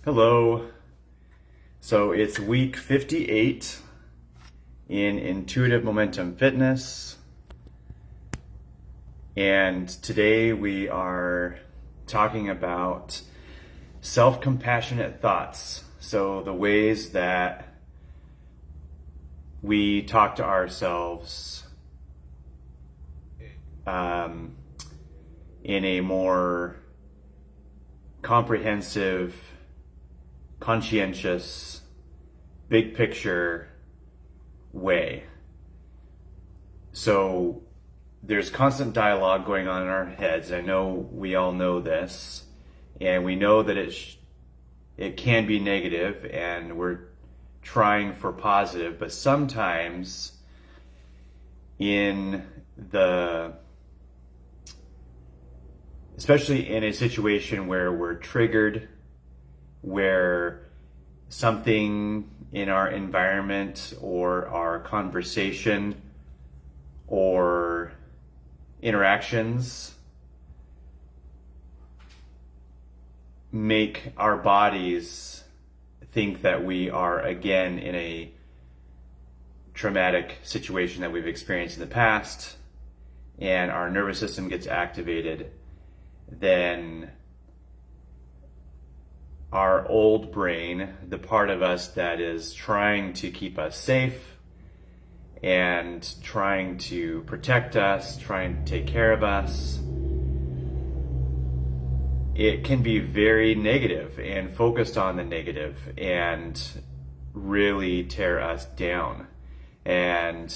Hello. So it's week 58 in Intuitive Momentum Fitness. And today we are talking about self-compassionate thoughts. So the ways that we talk to ourselves in a more comprehensive, conscientious, big picture way. So there's constant dialogue going on in our heads. I know we all know this, and we know that it can be negative, and we're trying for positive, but sometimes especially in a situation where we're triggered, where something in our environment or our conversation or interactions make our bodies think that we are again in a traumatic situation that we've experienced in the past, and our nervous system gets activated, then our old brain, the part of us that is trying to keep us safe and trying to protect us, trying to take care of us, it can be very negative and focused on the negative and really tear us down. And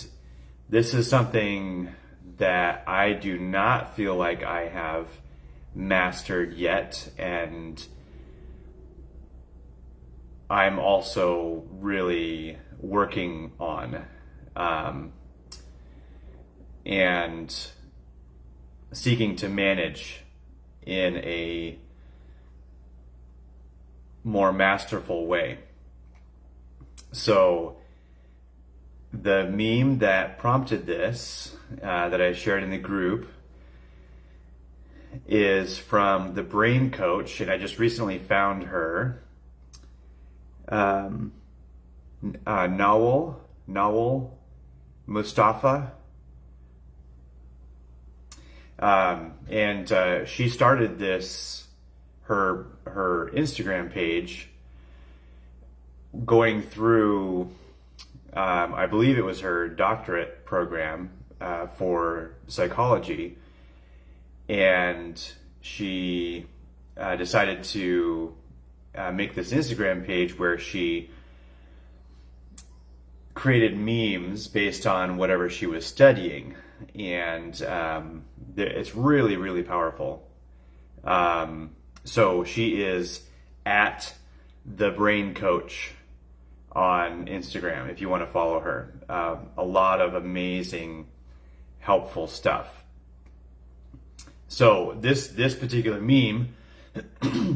this is something that I do not feel like I have mastered yet, and I'm also really working on and seeking to manage in a more masterful way. So the meme that prompted this, that I shared in the group, is from the Brain Coach, and I just recently found her. Nawal Mustafa, and she started her Instagram page going through, I believe it was her doctorate program for psychology, and she decided to make this Instagram page where she created memes based on whatever she was studying, and it's really, really powerful. So she is at the Brain Coach on Instagram if you want to follow her. A lot of amazing, helpful stuff. So this particular meme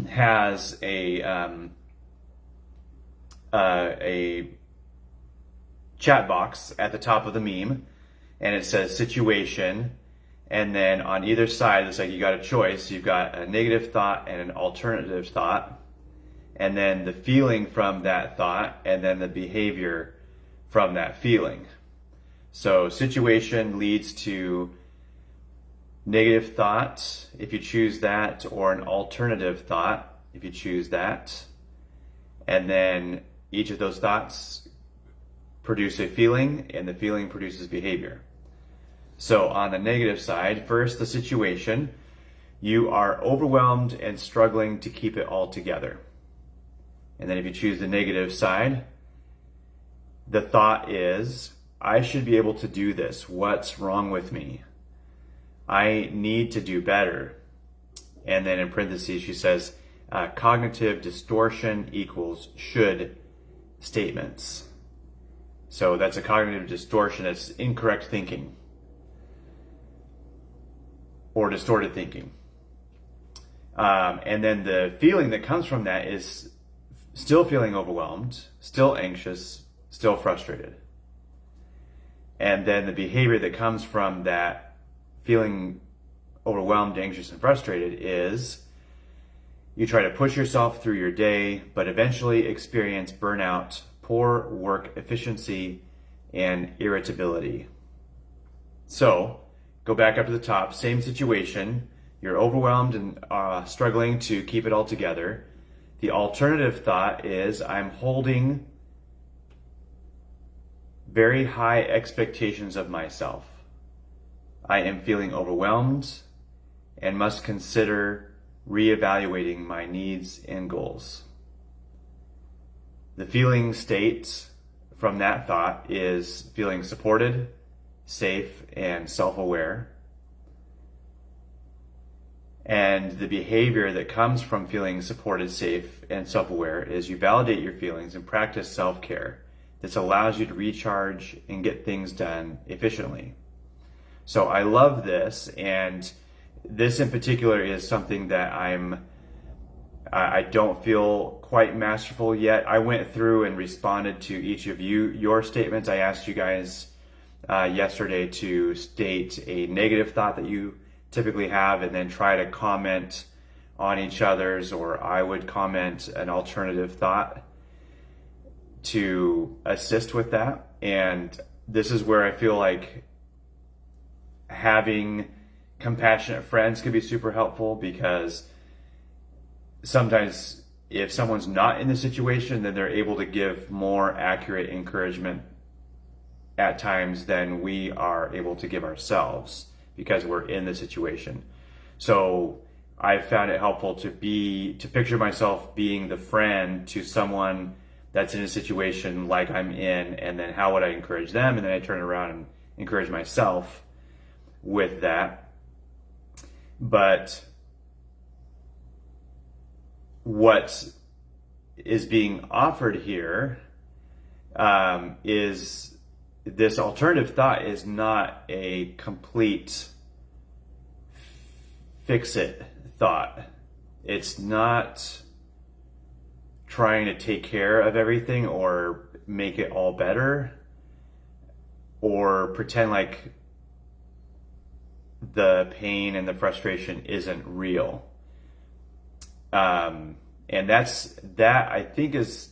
has a chat box at the top of the meme, and it says situation, and then on either side it's like you got a choice. You've got a negative thought and an alternative thought, and then the feeling from that thought, and then the behavior from that feeling. So situation leads to negative thought if you choose that, or an alternative thought if you choose that, and then each of those thoughts produce a feeling, and the feeling produces behavior. So on the negative side, first the situation, you are overwhelmed and struggling to keep it all together. And then if you choose the negative side, the thought is, I should be able to do this. What's wrong with me? I need to do better. And then in parentheses, she says, cognitive distortion equals should statements. So that's a cognitive distortion. It's incorrect thinking or distorted thinking. And then the feeling that comes from that is still feeling overwhelmed, still anxious, still frustrated. And then the behavior that comes from that feeling overwhelmed, anxious, and frustrated is You try to push yourself through your day, but eventually experience burnout, poor work efficiency, and irritability. So, go back up to the top, same situation. You're overwhelmed and struggling to keep it all together. The alternative thought is, I'm holding very high expectations of myself. I am feeling overwhelmed and must consider reevaluating my needs and goals. The feeling state from that thought is feeling supported, safe, and self-aware. And the behavior that comes from feeling supported, safe, and self-aware is you validate your feelings and practice self-care. This allows you to recharge and get things done efficiently. So I love this, and this in particular is something that I don't feel quite masterful yet. I went through and responded to each of your statements. I asked you guys yesterday to state a negative thought that you typically have and then try to comment on each other's, or I would comment an alternative thought to assist with that. And this is where I feel like having compassionate friends can be super helpful, because sometimes if someone's not in the situation, then they're able to give more accurate encouragement at times than we are able to give ourselves because we're in the situation. So I found it helpful to picture myself being the friend to someone that's in a situation like I'm in, and then how would I encourage them? And then I turn around and encourage myself with that. But what is being offered here is this alternative thought is not a complete fix-it thought. It's not trying to take care of everything or make it all better or pretend like the pain and the frustration isn't real. And that I think is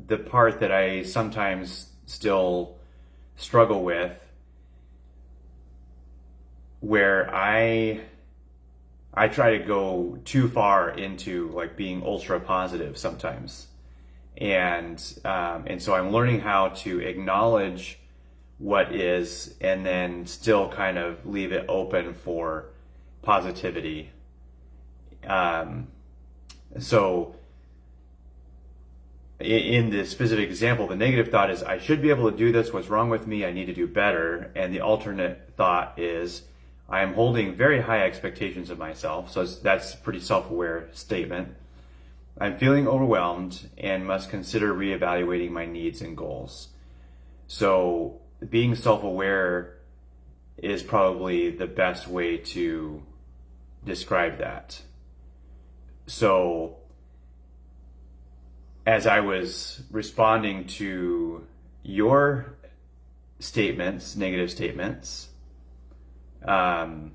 the part that I sometimes still struggle with, where I try to go too far into like being ultra positive sometimes. And so I'm learning how to acknowledge what is and then still kind of leave it open for positivity. So in this specific example, the negative thought is, I should be able to do this. What's wrong with me? I need to do better. And the alternate thought is, I am holding very high expectations of myself. So that's a pretty self-aware statement. I'm feeling overwhelmed and must consider reevaluating my needs and goals. So being self-aware is probably the best way to describe that. So as I was responding to your statements, negative statements, I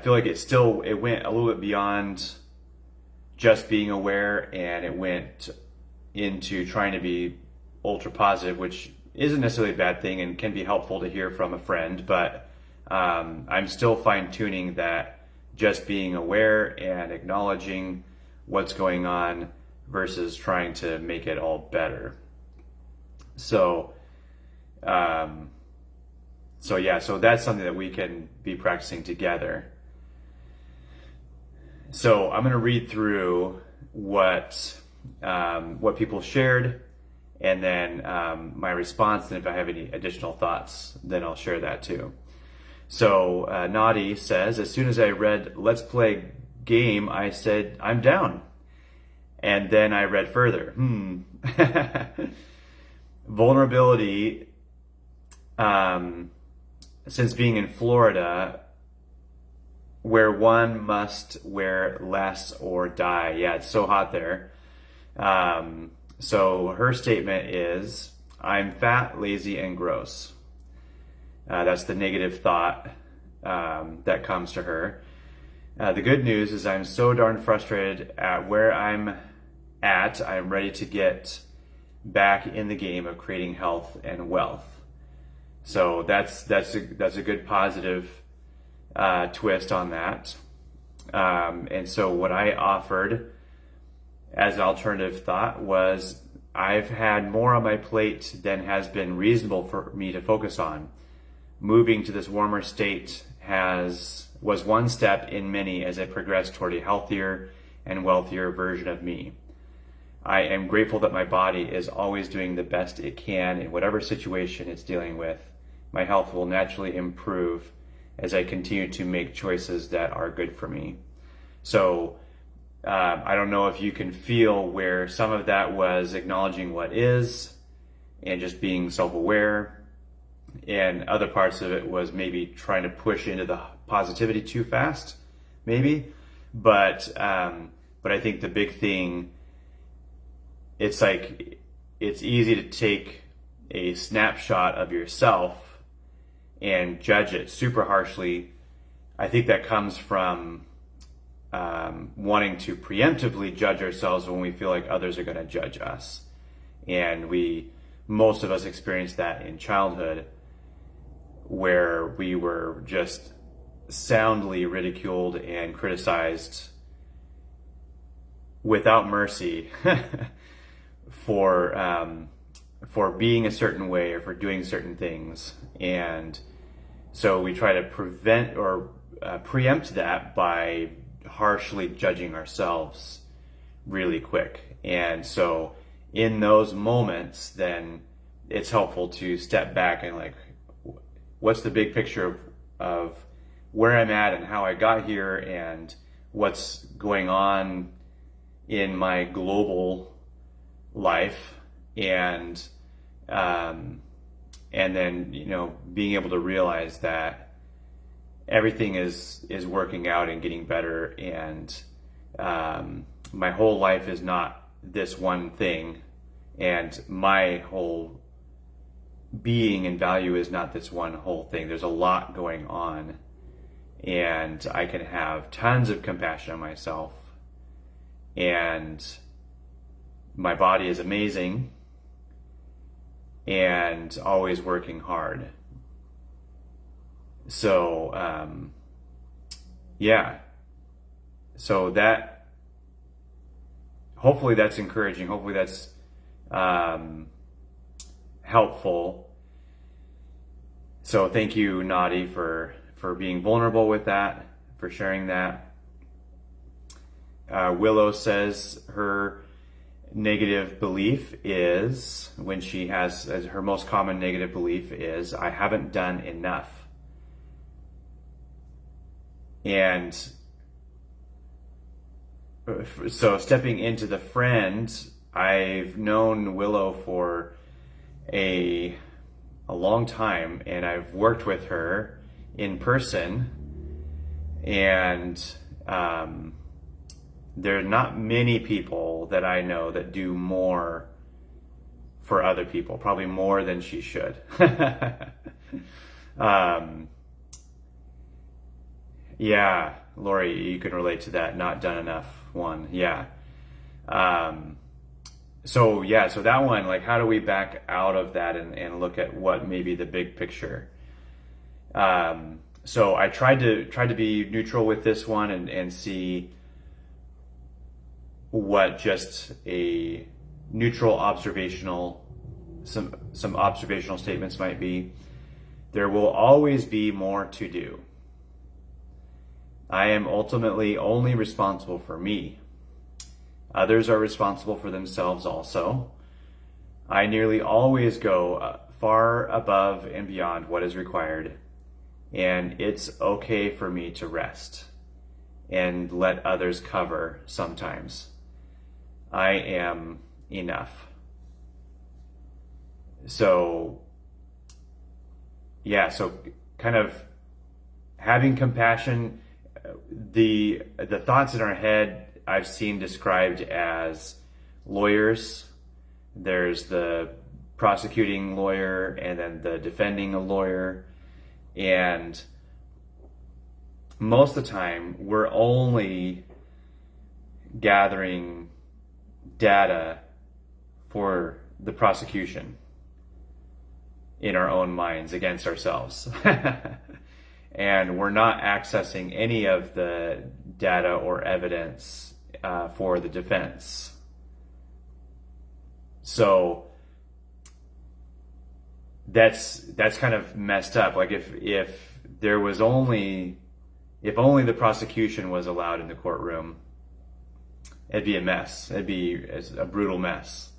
feel like it went a little bit beyond just being aware, and it went into trying to be ultra positive, which isn't necessarily a bad thing and can be helpful to hear from a friend, but I'm still fine-tuning that just being aware and acknowledging what's going on versus trying to make it all better. So that's something that we can be practicing together. So I'm going to read through what people shared, and then my response, and if I have any additional thoughts, then I'll share that too. So Naughty says, as soon as I read "Let's play game," I said, "I'm down." And then I read further. Vulnerability, since being in Florida, where one must wear less or die. Yeah, it's so hot there. So her statement is, I'm fat, lazy, and gross. That's the negative thought that comes to her. The good news is I'm so darn frustrated at where I'm at. I'm ready to get back in the game of creating health and wealth. So that's a good positive twist on that. And so what I offered as an alternative thought was I've had more on my plate than has been reasonable for me to focus on. Moving to this warmer state was one step in many as I progressed toward a healthier and wealthier version of me. I am grateful that my body is always doing the best it can in whatever situation it's dealing with. My health will naturally improve as I continue to make choices that are good for me. So I don't know if you can feel where some of that was acknowledging what is and just being self-aware, and other parts of it was maybe trying to push into the positivity too fast, maybe. But I think the big thing, it's like it's easy to take a snapshot of yourself and judge it super harshly. I think that comes from wanting to preemptively judge ourselves when we feel like others are going to judge us. And most of us experienced that in childhood, where we were just soundly ridiculed and criticized without mercy for being a certain way or for doing certain things. And so we try to prevent or preempt that by harshly judging ourselves really quick. And so in those moments, then it's helpful to step back and like, what's the big picture of where I'm at and how I got here and what's going on in my global life, and then, you know, being able to realize that everything is working out and getting better, and my whole life is not this one thing, and my whole being and value is not this one whole thing. There's a lot going on, and I can have tons of compassion on myself, and my body is amazing and always working hard. So yeah, so that, hopefully that's encouraging, hopefully that's helpful. So thank you, Nadi, for being vulnerable with that, for sharing that. Willow says her negative belief is, when she has, as her most common negative belief is, I haven't done enough. And so stepping into the friend, I've known Willow for a long time, and I've worked with her in person, and there are not many people that I know that do more for other people, probably more than she should. Yeah, Lori, you can relate to that, not done enough one. Yeah. So that one, like, how do we back out of that and look at what may be the big picture? So I tried to be neutral with this one and see what just a neutral observational, some observational statements might be. There will always be more to do. I am ultimately only responsible for me. Others are responsible for themselves also. I nearly always go far above and beyond what is required, and it's okay for me to rest and let others cover sometimes. I am enough. So, yeah, so kind of having compassion. The thoughts in our head I've seen described as lawyers. There's the prosecuting lawyer and then the defending a lawyer. And most of the time we're only gathering data for the prosecution in our own minds against ourselves. And we're not accessing any of the data or evidence for the defense. So that's kind of messed up. Like if there was only the prosecution was allowed in the courtroom, it'd be a mess. It'd be a brutal mess.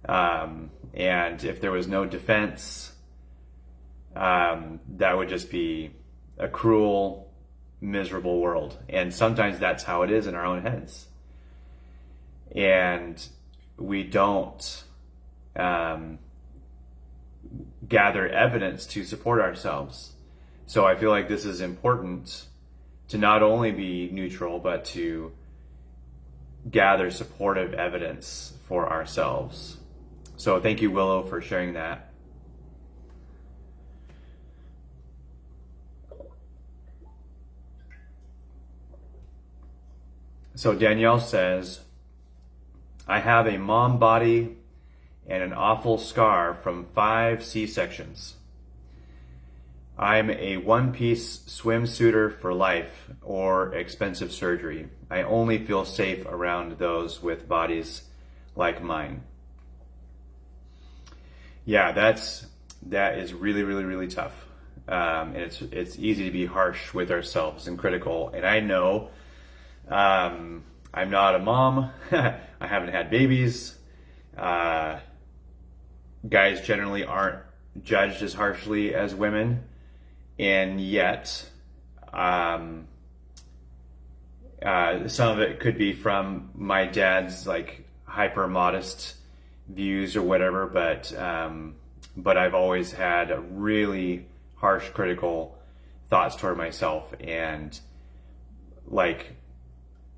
And if there was no defense, that would just be a cruel, miserable world. And sometimes that's how it is in our own heads. And we don't gather evidence to support ourselves. So I feel like this is important to not only be neutral, but to gather supportive evidence for ourselves. So thank you, Willow, for sharing that. So Danielle says, I have a mom body and an awful scar from 5 C-sections. I'm a one-piece swimsuiter for life or expensive surgery. I only feel safe around those with bodies like mine. Yeah, that is really, really, really tough. And it's easy to be harsh with ourselves and critical. And I know I'm not a mom. I haven't had babies. Guys generally aren't judged as harshly as women. And yet, some of it could be from my dad's like hyper modest views or whatever, but I've always had a really harsh, critical thoughts toward myself, and like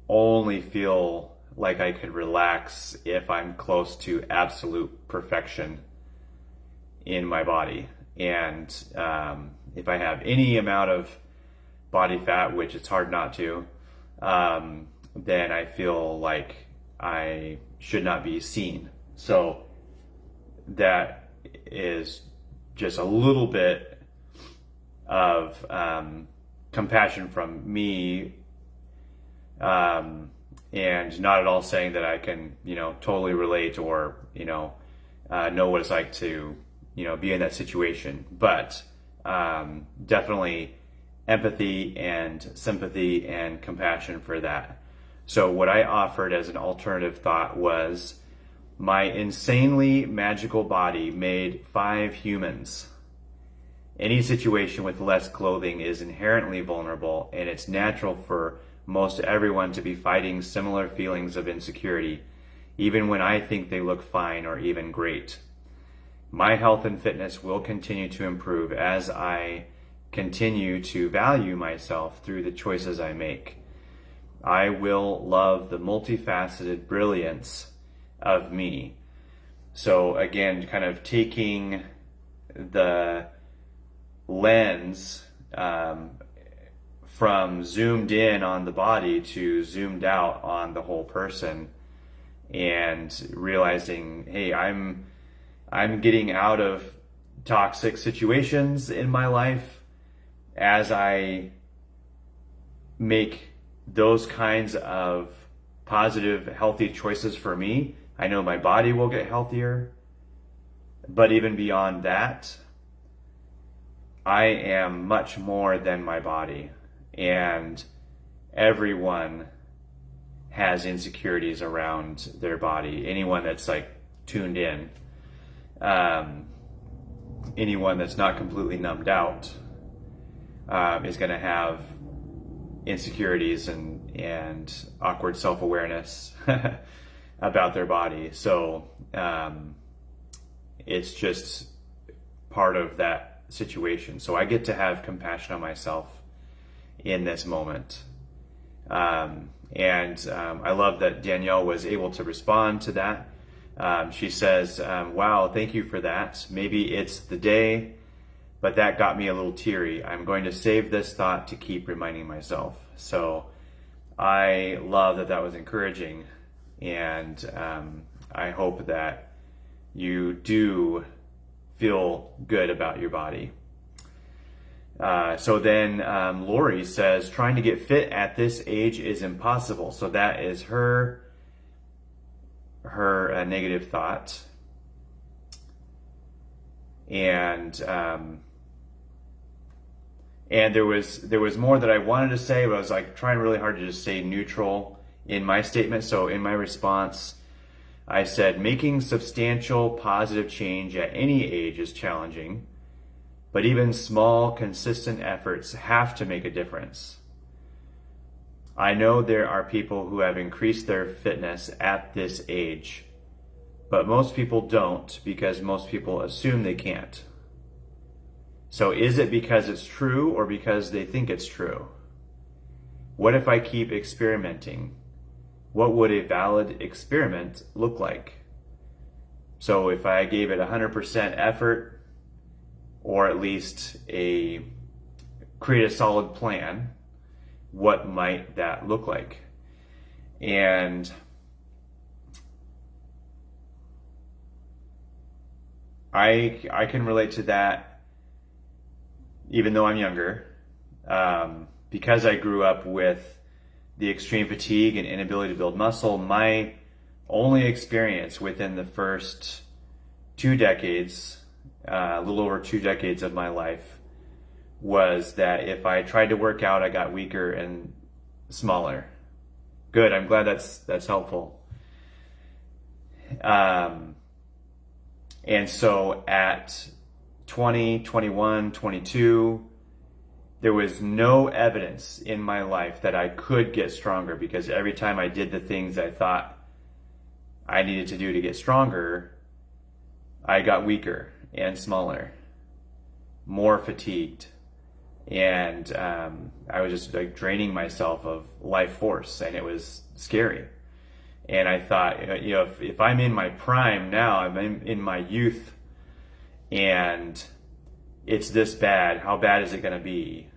only feel like I could relax if I'm close to absolute perfection in my body. And if I have any amount of body fat, which it's hard not to, then I feel like I should not be seen. So that is just a little bit of compassion from me, and not at all saying that I can, totally relate or, know what it's like to, be in that situation. But definitely empathy and sympathy and compassion for that. So what I offered as an alternative thought was, my insanely magical body made 5 humans. Any situation with less clothing is inherently vulnerable, and it's natural for most everyone to be fighting similar feelings of insecurity, even when I think they look fine or even great. My health and fitness will continue to improve as I continue to value myself through the choices I make. I will love the multifaceted brilliance of me. So again, kind of taking the lens from zoomed in on the body to zoomed out on the whole person, and realizing, hey, I'm getting out of toxic situations in my life as I make those kinds of positive, healthy choices for me. I know my body will get healthier, but even beyond that, I am much more than my body, and everyone has insecurities around their body. Anyone that's like tuned in, anyone that's not completely numbed out, is going to have insecurities and awkward self-awareness about their body. So it's just part of that situation. So I get to have compassion on myself in this moment. And I love that Danielle was able to respond to that. She says, wow, thank you for that. Maybe it's the day but that got me a little teary. I'm going to save this thought to keep reminding myself. So I love that that was encouraging, and I hope that you do feel good about your body. So then Lori says, trying to get fit at this age is impossible. So that is her negative thought. And there was more that I wanted to say, but I was like trying really hard to just stay neutral in my statement. So in my response, I said, making substantial positive change at any age is challenging, but even small, consistent efforts have to make a difference. I know there are people who have increased their fitness at this age, but most people don't, because most people assume they can't. So is it because it's true or because they think it's true? What if I keep experimenting? What would a valid experiment look like? So if I gave it 100% effort, or at least create a solid plan, what might that look like? And I can relate to that, even though I'm younger, because I grew up with the extreme fatigue and inability to build muscle. My only experience within the first 2 decades, a little over 2 decades of my life, was that if I tried to work out, I got weaker and smaller. Good, I'm glad that's helpful. And so at 20, 21, 22, there was no evidence in my life that I could get stronger, because every time I did the things I thought I needed to do to get stronger, I got weaker and smaller, more fatigued. And I was just like draining myself of life force, and it was scary. And I thought, if I'm in my prime now, I'm in my youth, and it's this bad, how bad is it going to be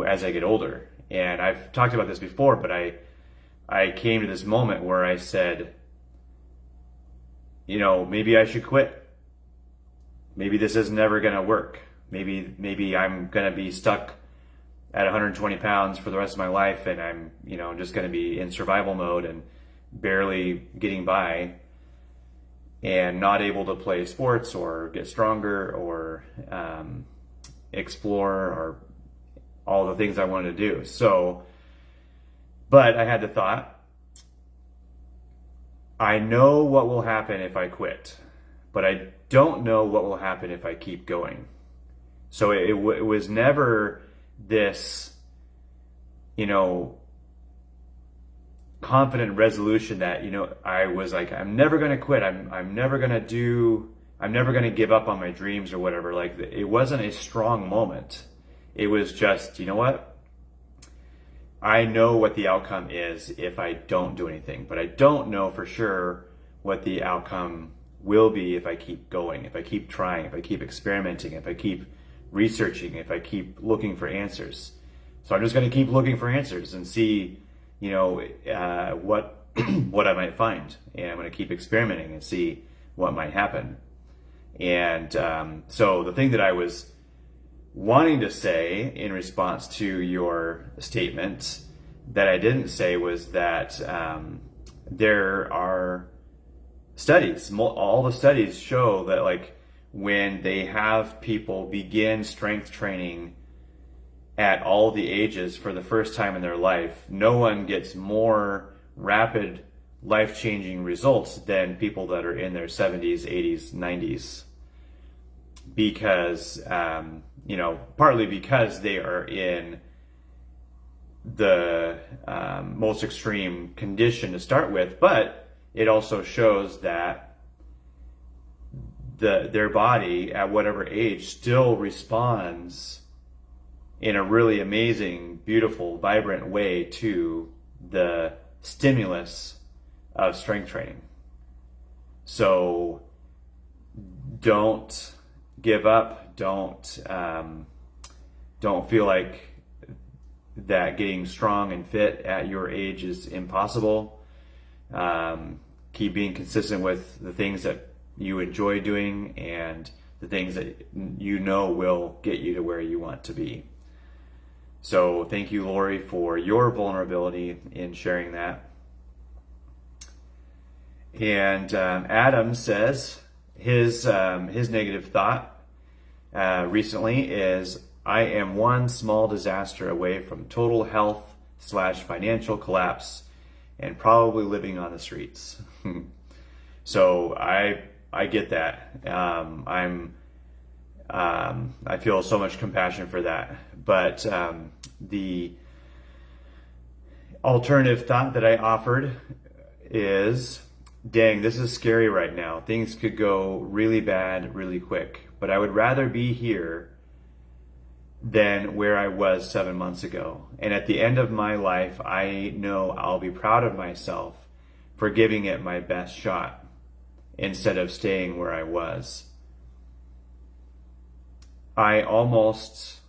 as I get older? And I've talked about this before, but I came to this moment where I said, maybe I should quit. Maybe this is never going to work. Maybe I'm going to be stuck at 120 pounds for the rest of my life, and I'm, just going to be in survival mode and barely getting by, and not able to play sports or get stronger or explore or all the things I wanted to do. So, but I had the thought, I know what will happen if I quit, but I don't know what will happen if I keep going. So it was never this, confident resolution that, I was like, I'm never going to quit. I'm never going to give up on my dreams or whatever. Like, it wasn't a strong moment. It was just, you know what? I know what the outcome is if I don't do anything, but I don't know for sure what the outcome will be if I keep going, if I keep trying, if I keep experimenting, if I keep researching, if I keep looking for answers. So I'm just going to keep looking for answers and see, what what I might find, and I'm going to keep experimenting and see what might happen. And so the thing that I was wanting to say in response to your statement that I didn't say was that there are studies, all the studies show that, like, when they have people begin strength training at all the ages for the first time in their life, no one gets more rapid life-changing results than people that are in their 70s, 80s, 90s. Because, partly because they are in the most extreme condition to start with, but it also shows that their body at whatever age still responds in a really amazing, beautiful, vibrant way to the stimulus of strength training. So don't give up. Don't feel like that getting strong and fit at your age is impossible. Keep being consistent with the things that you enjoy doing and the things that you know will get you to where you want to be. So thank you, Lori, for your vulnerability in sharing that. And Adam says his negative thought recently is, I am one small disaster away from total health/financial collapse and probably living on the streets. So I get that. I feel so much compassion for that. But the alternative thought that I offered is, dang, this is scary right now. Things could go really bad really quick, but I would rather be here than where I was 7 months ago. And at the end of my life, I know I'll be proud of myself for giving it my best shot instead of staying where I was. Almost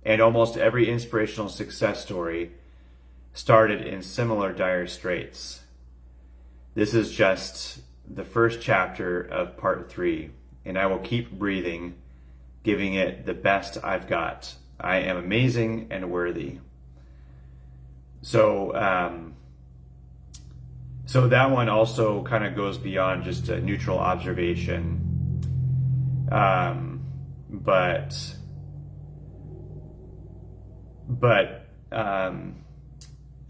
every inspirational success story started in similar dire straits. This is just the first chapter of part 3, and I will keep breathing, giving it the best I've got. I am amazing and worthy. So that one also kind of goes beyond just a neutral observation. But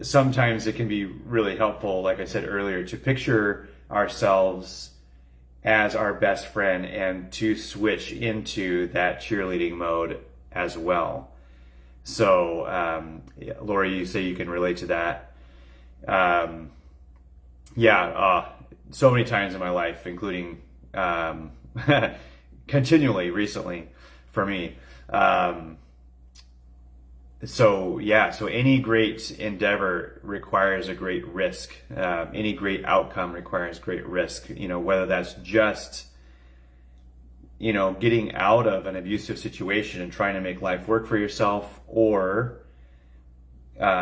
sometimes it can be really helpful, like I said earlier, to picture ourselves as our best friend and to switch into that cheerleading mode as well. So, Lori, you say you can relate to that. So many times in my life, including continually recently for me. So any great endeavor requires a great risk. Any great outcome requires great risk, whether that's just, getting out of an abusive situation and trying to make life work for yourself, or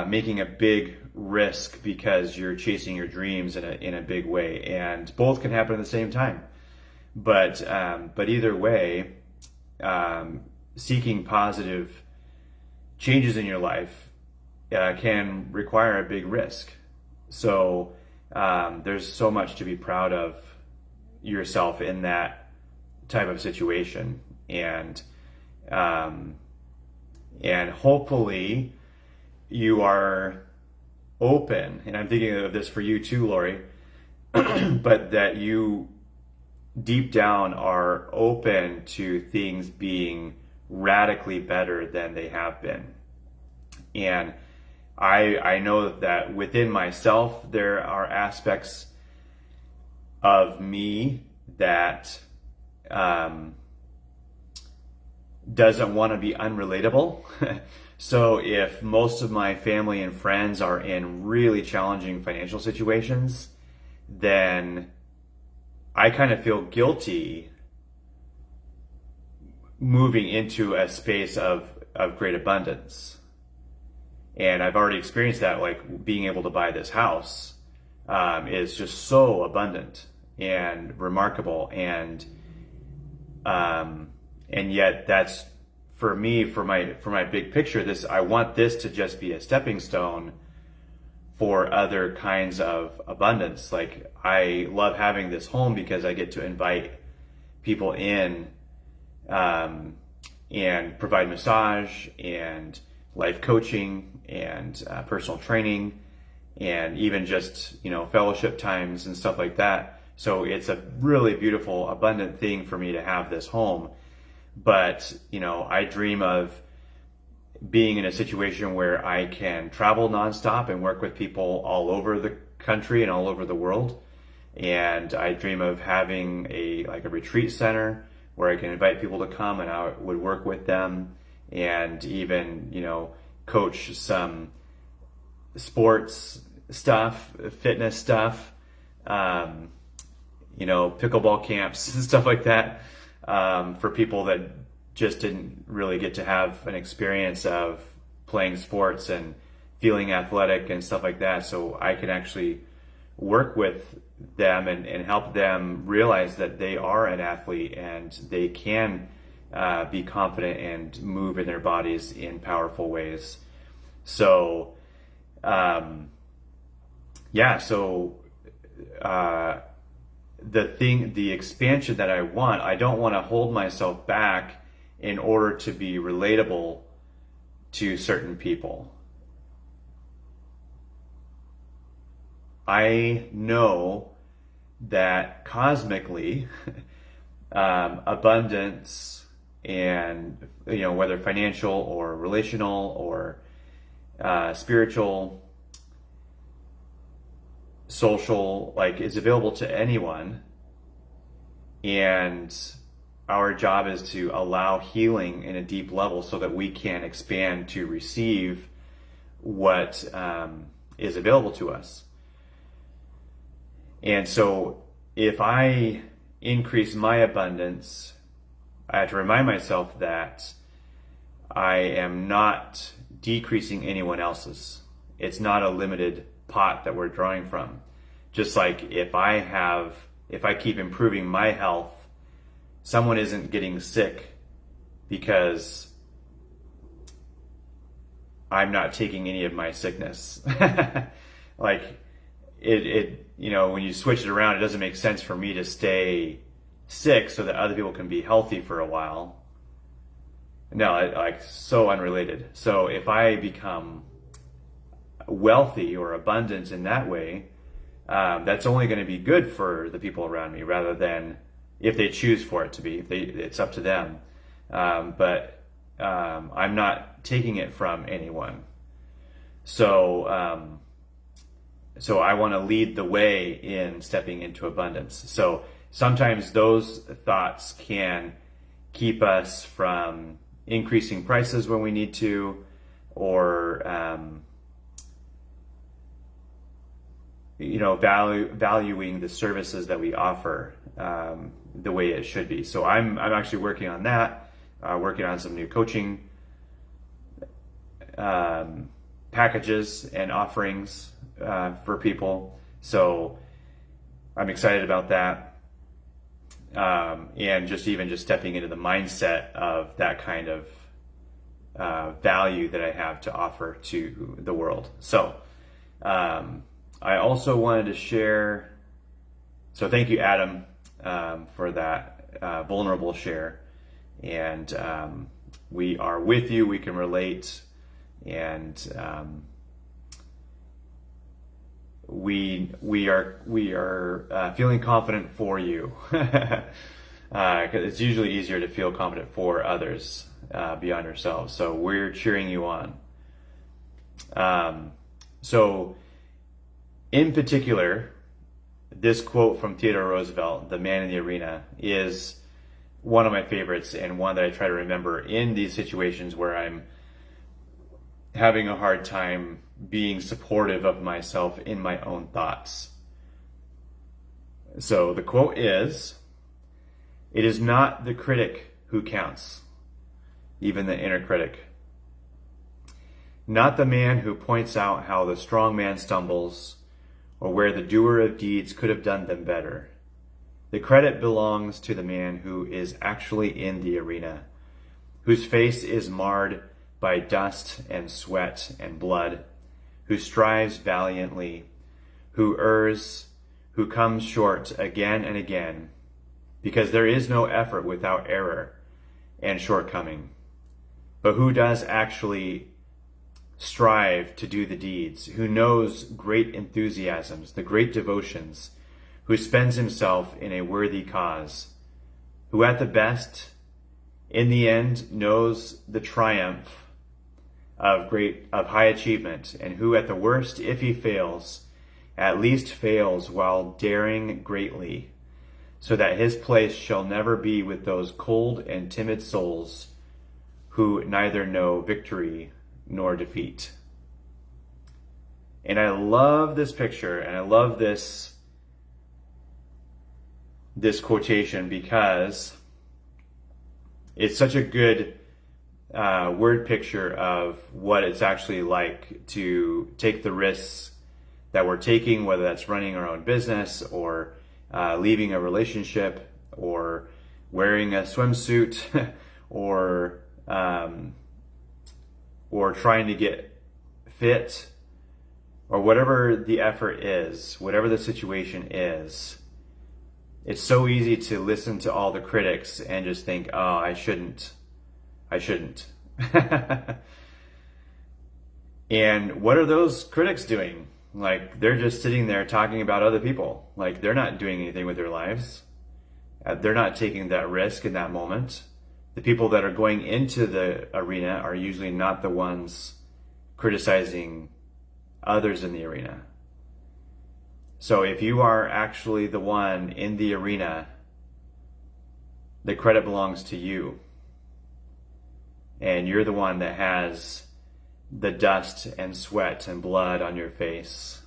making a big risk because you're chasing your dreams in a big way. And both can happen at the same time. But either way, seeking positive changes in your life can require a big risk. So there's so much to be proud of yourself in that type of situation, and hopefully you are open, and I'm thinking of this for you too, Lori, but that you deep down are open to things being radically better than they have been. And I know that within myself there are aspects of me that doesn't want to be unrelatable. So if most of my family and friends are in really challenging financial situations, then I kind of feel guilty moving into a space of great abundance. And I've already experienced that, like being able to buy this house is just so abundant and remarkable. And yet that's, for me, for my big picture, I want this to just be a stepping stone for other kinds of abundance. Like, I love having this home because I get to invite people in and provide massage and life coaching and personal training and even just, fellowship times and stuff like that. So it's a really beautiful, abundant thing for me to have this home. But, I dream of being in a situation where I can travel nonstop and work with people all over the country and all over the world. And I dream of having a retreat center where I can invite people to come and I would work with them and even, coach some sports stuff, fitness stuff, pickleball camps and stuff like that, for people that just didn't really get to have an experience of playing sports and feeling athletic and stuff like that. So I can actually work with them and help them realize that they are an athlete and they can be confident and move in their bodies in powerful ways. So, the expansion that I don't want to hold myself back in order to be relatable to certain people. I know that cosmically, abundance and, whether financial or relational or spiritual, social, is available to anyone. And our job is to allow healing in a deep level so that we can expand to receive what is available to us. And so if I increase my abundance, I have to remind myself that I am not decreasing anyone else's. It's not a limited pot that we're drawing from. Just like if I keep improving my health, someone isn't getting sick because I'm not taking any of my sickness. When you switch it around, it doesn't make sense for me to stay sick so that other people can be healthy for a while. No, so unrelated. So if I become wealthy or abundant in that way, that's only going to be good for the people around me, rather than if they choose for it to be. It's up to them. But I'm not taking it from anyone. So I want to lead the way in stepping into abundance. So sometimes those thoughts can keep us from increasing prices when we need to, or valuing the services that we offer the way it should be. So I'm actually working on that, working on some new coaching packages and offerings for people. So I'm excited about that. And just stepping into the mindset of that kind of value that I have to offer to the world. So I also wanted to share, so thank you, Adam, for that vulnerable share. And we are with you, we can relate, and we are feeling confident for you. 'Cause it's usually easier to feel confident for others beyond yourselves. So we're cheering you on. So in particular, this quote from Theodore Roosevelt, "The Man in the Arena," is one of my favorites, and one that I try to remember in these situations where I'm having a hard time being supportive of myself in my own thoughts. So the quote is, "It is not the critic who counts, even the inner critic. Not the man who points out how the strong man stumbles, or where the doer of deeds could have done them better. The credit belongs to the man who is actually in the arena, whose face is marred by dust and sweat and blood, who strives valiantly, who errs, who comes short again and again, because there is no effort without error and shortcoming, but who does actually strive to do the deeds, who knows great enthusiasms, the great devotions, who spends himself in a worthy cause, who at the best, in the end, knows the triumph of high achievement, and who at the worst, if he fails, at least fails while daring greatly, so that his place shall never be with those cold and timid souls who neither know victory nor defeat." And I love this picture, and I love this quotation, because it's such a good word picture of what it's actually like to take the risks that we're taking, whether that's running our own business or leaving a relationship or wearing a swimsuit or trying to get fit, or whatever the effort is, whatever the situation is. It's so easy to listen to all the critics and just think, oh, I shouldn't. And what are those critics doing? Like, they're just sitting there talking about other people. Like, they're not doing anything with their lives. They're not taking that risk in that moment. The people that are going into the arena are usually not the ones criticizing others in the arena. So if you are actually the one in the arena, the credit belongs to you. And you're the one that has the dust and sweat and blood on your face.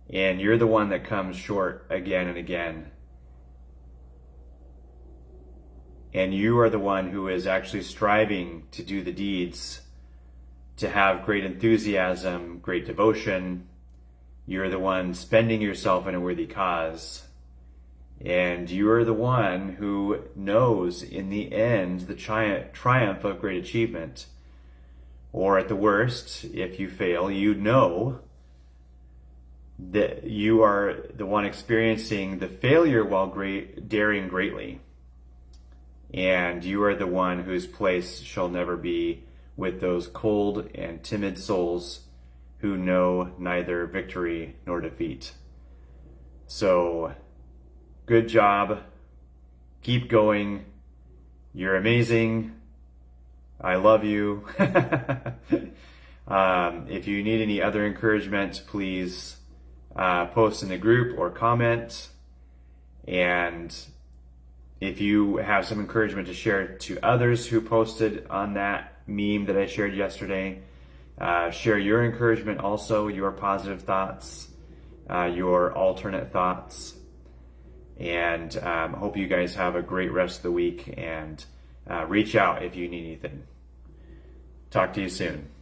And you're the one that comes short again and again. And you are the one who is actually striving to do the deeds, to have great enthusiasm, great devotion. You're the one spending yourself in a worthy cause. And you are the one who knows in the end the triumph of great achievement. Or at the worst, if you fail, you know that you are the one experiencing the failure while daring greatly. And you are the one whose place shall never be with those cold and timid souls who know neither victory nor defeat. So, good job. Keep going. You're amazing. I love you. If you need any other encouragement, please post in the group or comment. And if you have some encouragement to share to others who posted on that meme that I shared yesterday, share your encouragement also, your positive thoughts, your alternate thoughts. And hope you guys have a great rest of the week, and reach out if you need anything. Talk to you soon.